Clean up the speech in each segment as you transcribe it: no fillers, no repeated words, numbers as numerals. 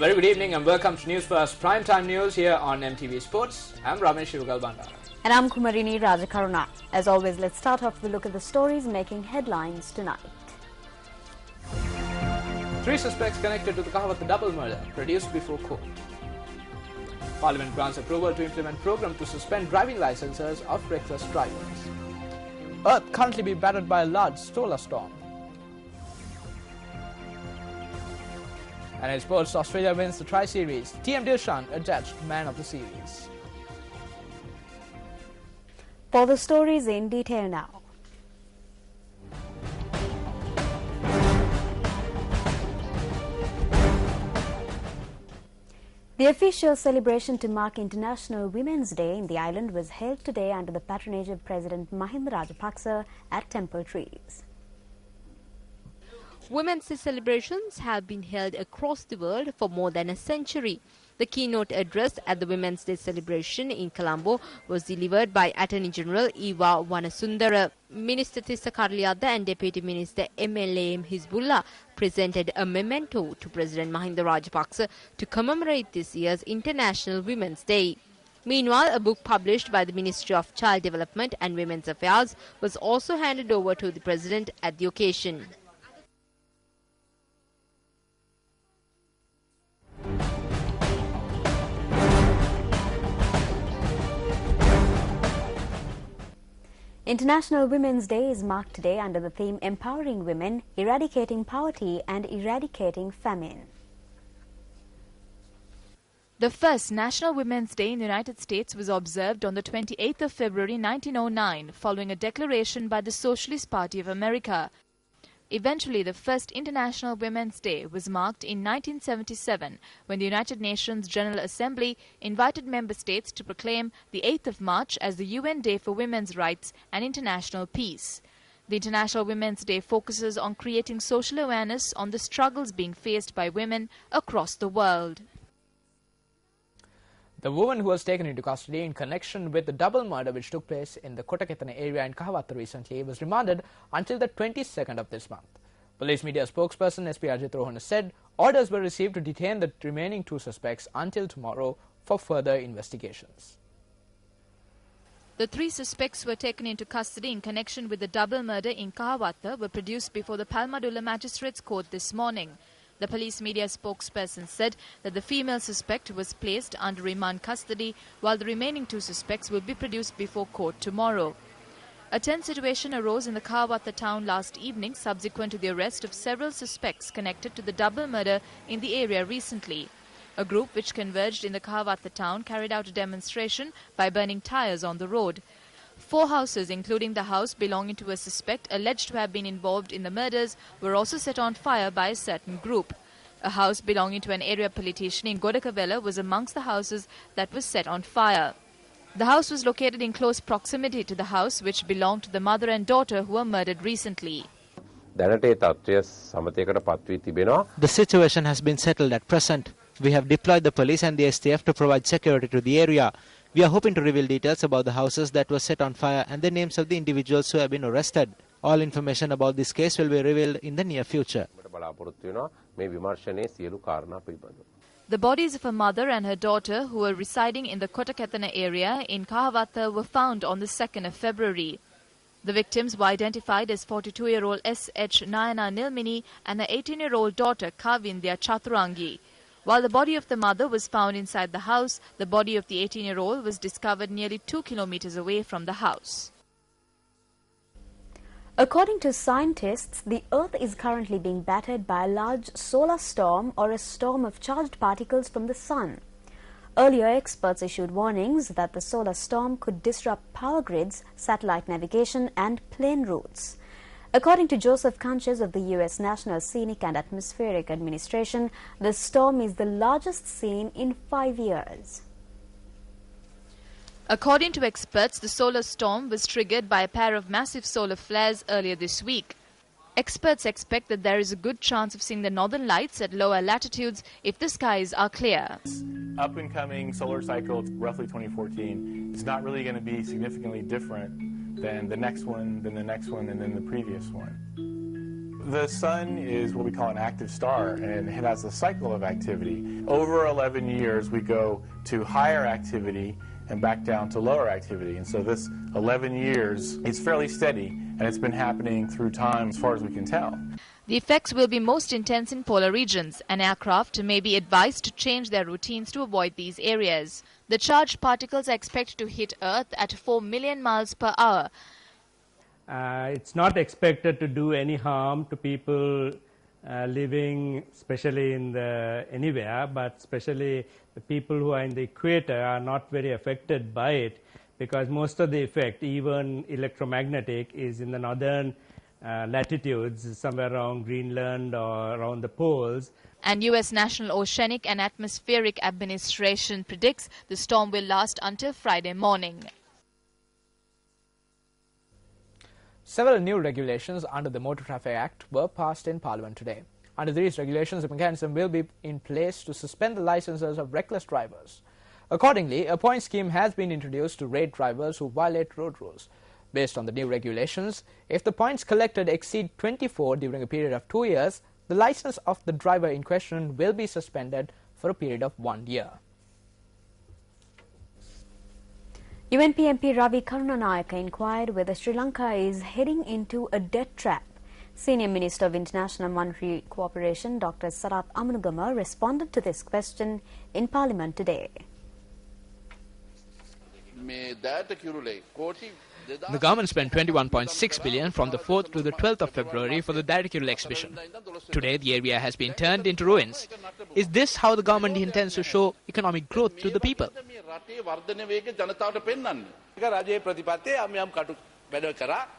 very good evening and welcome to News First Primetime News here on MTV Sports. I'm Ramesh Shivagal-Bandara. And I'm Kumarini Rajakaruna. As always, let's start off with a look at the stories making headlines tonight. 3 suspects connected to the Kahawatha double murder produced before court. Parliament grants approval to implement program to suspend driving licenses of reckless drivers. Earth currently being battered by a large solar storm. And in sports, Australia wins the Tri-Series. TM Dilshan adjudged Man of the Series. For the stories in detail now. The official celebration to mark International Women's Day in the island was held today under the patronage of President Mahinda Rajapaksa at Temple Trees. Women's Day celebrations have been held across the world for more than a century. The keynote address at the Women's Day celebration in Colombo was delivered by Attorney General Eva Wanasundara. Minister Tissa Karliada and Deputy Minister MLAM Hizbullah presented a memento to President Mahinda Rajapaksa to commemorate this year's International Women's Day. Meanwhile, a book published by the Ministry of Child Development and Women's Affairs was also handed over to the President at the occasion. International Women's Day is marked today under the theme Empowering Women, Eradicating Poverty and Eradicating Famine. The first National Women's Day in the United States was observed on the 28th of February 1909 following a declaration by the Socialist Party of America. Eventually, the first International Women's Day was marked in 1977 when the United Nations General Assembly invited member states to proclaim the 8th of March as the UN Day for Women's Rights and International Peace. The International Women's Day focuses on creating social awareness on the struggles being faced by women across the world. The woman who was taken into custody in connection with the double murder which took place in the Kotakethana area in Kahawatha recently was remanded until the 22nd of this month. Police media spokesperson SP Ajit Rohana said orders were received to detain the remaining 2 suspects until tomorrow for further investigations. The 3 suspects who were taken into custody in connection with the double murder in Kahawatha were produced before the Palmadulla Magistrates Court this morning. The police media spokesperson said that the female suspect was placed under remand custody while the remaining 2 suspects will be produced before court tomorrow. A tense situation arose in the Kahawatha town last evening subsequent to the arrest of several suspects connected to the double murder in the area recently. A group which converged in the Kahawatha town carried out a demonstration by burning tires on the road. 4 houses, including the house belonging to a suspect alleged to have been involved in the murders, were also set on fire by a certain group. A house belonging to an area politician in Godakavela was amongst the houses that was set on fire. The house was located in close proximity to the house which belonged to the mother and daughter who were murdered recently. The situation has been settled at present. We have deployed the police and the STF to provide security to the area. We are hoping to reveal details about the houses that were set on fire and the names of the individuals who have been arrested. All information about this case will be revealed in the near future. The bodies of a mother and her daughter who were residing in the Kotakethana area in Kahawatha were found on the 2nd of February. The victims were identified as 42-year-old S.H. Nayana Nilmini and her 18-year-old daughter Kavindya Chaturangi. While the body of the mother was found inside the house, the body of the 18-year-old was discovered nearly 2 kilometers away from the house. According to scientists, the Earth is currently being battered by a large solar storm or a storm of charged particles from the Sun. Earlier, experts issued warnings that the solar storm could disrupt power grids, satellite navigation and plane routes. According to Joseph Conches of the U.S. National Scenic and Atmospheric Administration, the storm is the largest seen in 5 years. According to experts, the solar storm was triggered by a pair of massive solar flares earlier this week. Experts expect that there is a good chance of seeing the northern lights at lower latitudes if the skies are clear. Up-and-coming solar cycle, roughly 2014, is not really going to be significantly different than the next one, then the next one, and then the previous one. The sun is what we call an active star, and it has a cycle of activity. Over 11 years, we go to higher activity and back down to lower activity. And so this 11 years is fairly steady, and it's been happening through time as far as we can tell. The effects will be most intense in polar regions, and aircraft may be advised to change their routines to avoid these areas. The charged particles are expected to hit Earth at 4 million miles per hour. It's not expected to do any harm to people living, especially in anywhere, but especially the people who are in the equator are not very affected by it, because most of the effect, even electromagnetic, is in the northern latitudes, somewhere around Greenland or around the poles. And U.S. National Oceanic and Atmospheric Administration predicts the storm will last until Friday morning. Several new regulations under the Motor Traffic Act were passed in Parliament today. Under these regulations, a mechanism will be in place to suspend the licenses of reckless drivers. Accordingly, a point scheme has been introduced to rate drivers who violate road rules. Based on the new regulations, if the points collected exceed 24 during a period of 2 years, the license of the driver in question will be suspended for a period of 1 year. UNP MP Ravi Karunanayake inquired whether Sri Lanka is heading into a debt trap. Senior Minister of International Monetary Cooperation Dr. Sarath Amanugama responded to this question in Parliament today. The government spent 21.6 billion from the 4th to the 12th of February for the Directorial exhibition. Today, the area has been turned into ruins. Is this how the government intends to show economic growth to the people?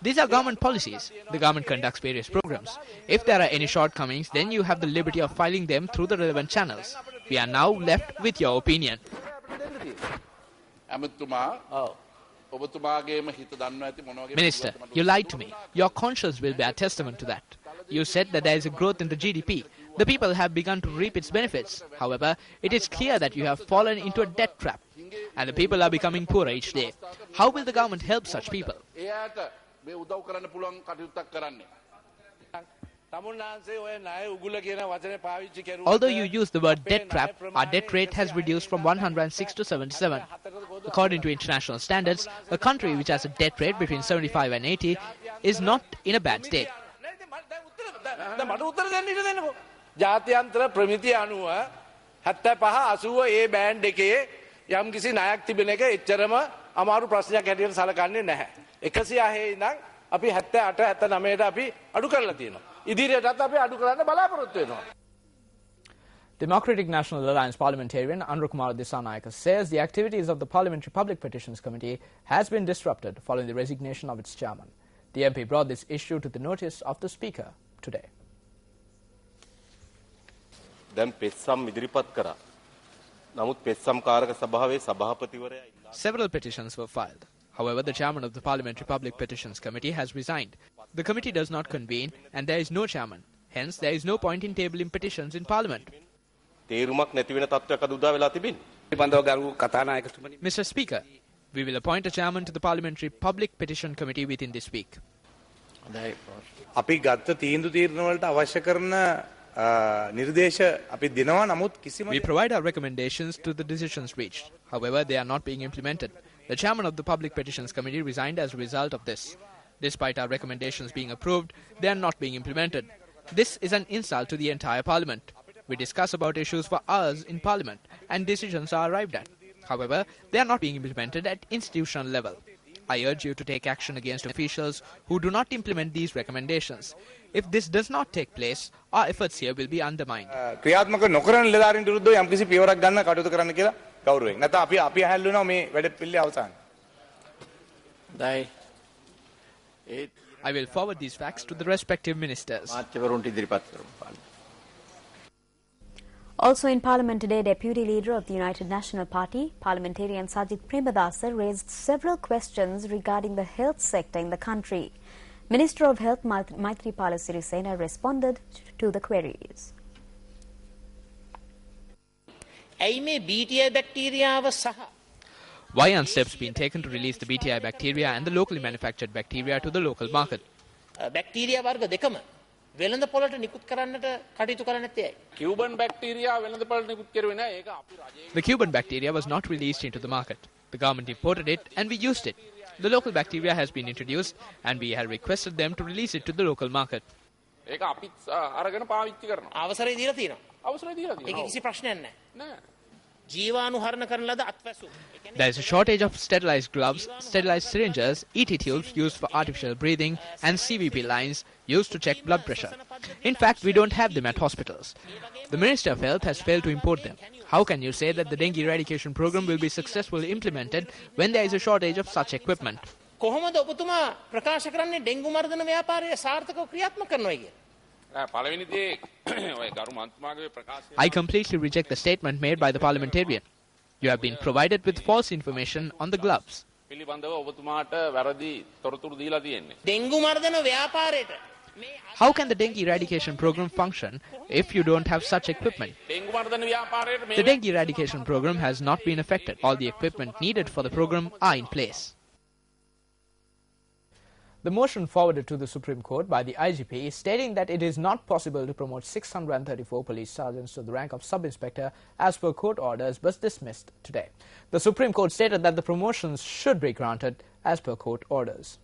These are government policies. The government conducts various programs. If there are any shortcomings, then you have the liberty of filing them through the relevant channels. We are now left with your opinion. Minister, you lied to me. Your conscience will bear testament to that. You said that there is a growth in the GDP. The people have begun to reap its benefits. However, it is clear that you have fallen into a debt trap, and the people are becoming poorer each day. How will the government help such people? Although you use the word debt trap, our debt rate has reduced from 106 to 77. According to international standards, a country which has a debt rate between 75 and 80 is not in a bad state. Democratic National Alliance parliamentarian Anurakumara Dissanayake says the activities of the Parliamentary Public Petitions Committee has been disrupted following the resignation of its chairman. The MP brought this issue to the notice of the Speaker today. Several petitions were filed. However, the chairman of the Parliamentary Public Petitions Committee has resigned. The committee does not convene and there is no chairman. Hence, there is no point in tabling petitions in Parliament. Mr. Speaker, we will appoint a chairman to the Parliamentary Public Petition Committee within this week. We provide our recommendations to the decisions reached. However, they are not being implemented. The chairman of the Public Petitions Committee resigned as a result of this. Despite our recommendations being approved, they are not being implemented. This is an insult to the entire Parliament. We discuss about issues for hours in Parliament and decisions are arrived at. However, they are not being implemented at institutional level. I urge you to take action against officials who do not implement these recommendations. If this does not take place, our efforts here will be undermined. I will forward these facts to the respective ministers. Also in Parliament today, Deputy Leader of the United National Party, Parliamentarian Sajith Premadasa, raised several questions regarding the health sector in the country. Minister of Health Maithripala Sirisena responded to the queries. Why aren't steps being taken to release the BTI bacteria and the locally manufactured bacteria to the local market? වෙළඳපොළට නිකුත් කරන්නට කටයුතු කරන්නේ නැත්තේ ඇයි? Cuban bacteria වෙළඳපොළට නිකුත් කරුවේ නැහැ. ඒක අපි රජයේ The Cuban bacteria was not released into the market. The government imported it and we used it. The local bacteria has been introduced and we have requested them to release it to the local market. ඒක අපි අරගෙන පාවිච්චි කරනවා. අවසරය දීලා තියෙනවා. අවසරය දීලා ඒක තියෙනවා. කිසි ප්‍රශ්නයක් නැහැ. නෑ. ජීවාණුහරණ කරන ලද අත්වැසු. There is a shortage of sterilized gloves, sterilized syringes, ET tubes used for artificial breathing and CVP lines used to check blood pressure. In fact, we don't have them at hospitals. The Ministry of Health has failed to import them. How can you say that the dengue eradication program will be successfully implemented when there is a shortage of such equipment? කොහොමද ඔබතුමා ප්‍රකාශ කරන්නේ dengue මර්ධන ව්‍යාපාරය සාර්ථකව ක්‍රියාත්මක කරනවා කියලා? පළවෙනි දේ ඔය ගරු මන්ත්‍රාගේ ප්‍රකාශය I completely reject the statement made by the parliamentarian. You have been provided with false information on the gloves. පිළිබඳව ඔබතුමාට වැරදි තොරතුරු දීලා තියෙන්නේ. ඩෙන්ගු මර්ධන ව්‍යාපාරයට How can the dengue eradication program function if you don't have such equipment? Dengue මර්ධන ව්‍යාපාරයට The dengue eradication program has not been affected. All the equipment needed for the program are in place. The motion forwarded to the Supreme Court by the IGP is stating that it is not possible to promote 634 police sergeants to the rank of sub-inspector as per court orders was dismissed today. The Supreme Court stated that the promotions should be granted as per court orders.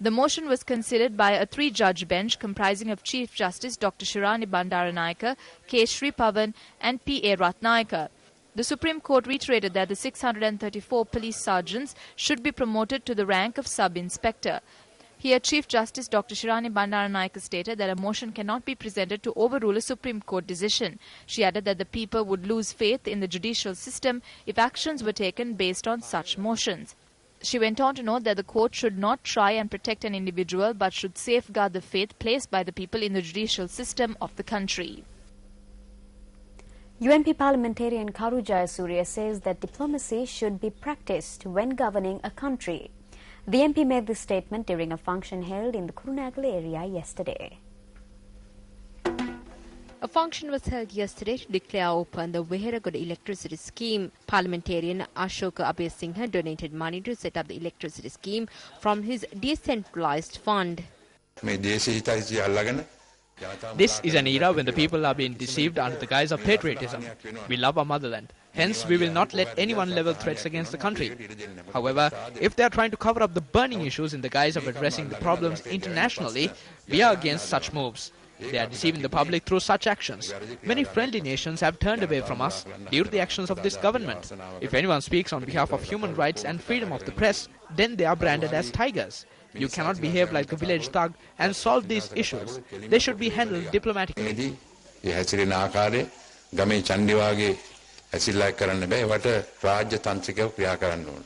The motion was considered by a three-judge bench comprising of Chief Justice Dr. Shirani Bandaranayake, K. Sripavan and P.A. Ratnayake. The Supreme Court reiterated that the 634 police sergeants should be promoted to the rank of sub-inspector. Here, Chief Justice Dr. Shirani Bandaranayake stated that a motion cannot be presented to overrule a Supreme Court decision. She added that the people would lose faith in the judicial system if actions were taken based on such motions. She went on to note that the court should not try and protect an individual but should safeguard the faith placed by the people in the judicial system of the country. UNP parliamentarian Karu Jayasuriya says that diplomacy should be practiced when governing a country. The MP made this statement during a function held in the Kurunegala area yesterday. A function was held yesterday to declare open the Weheragoda electricity scheme. Parliamentarian Ashoka Abeyasinghe donated money to set up the electricity scheme from his decentralized fund. This is an era when the people are being deceived under the guise of patriotism. We love our motherland. Hence, we will not let anyone level threats against the country. However, if they are trying to cover up the burning issues in the guise of addressing the problems internationally, we are against such moves. They are deceiving the public through such actions. Many friendly nations have turned away from us due to the actions of this government. If anyone speaks on behalf of human rights and freedom of the press, then they are branded as tigers. You cannot behave like a village thug and solve these issues. They should be handled diplomatically. ගමේ චණ්ඩි වාගේ ඇසිල්ලක් කරන්න බෑ. ඒවට රාජ්‍ය තන්ත්‍රිකව ක්‍රියා කරන්න ඕන.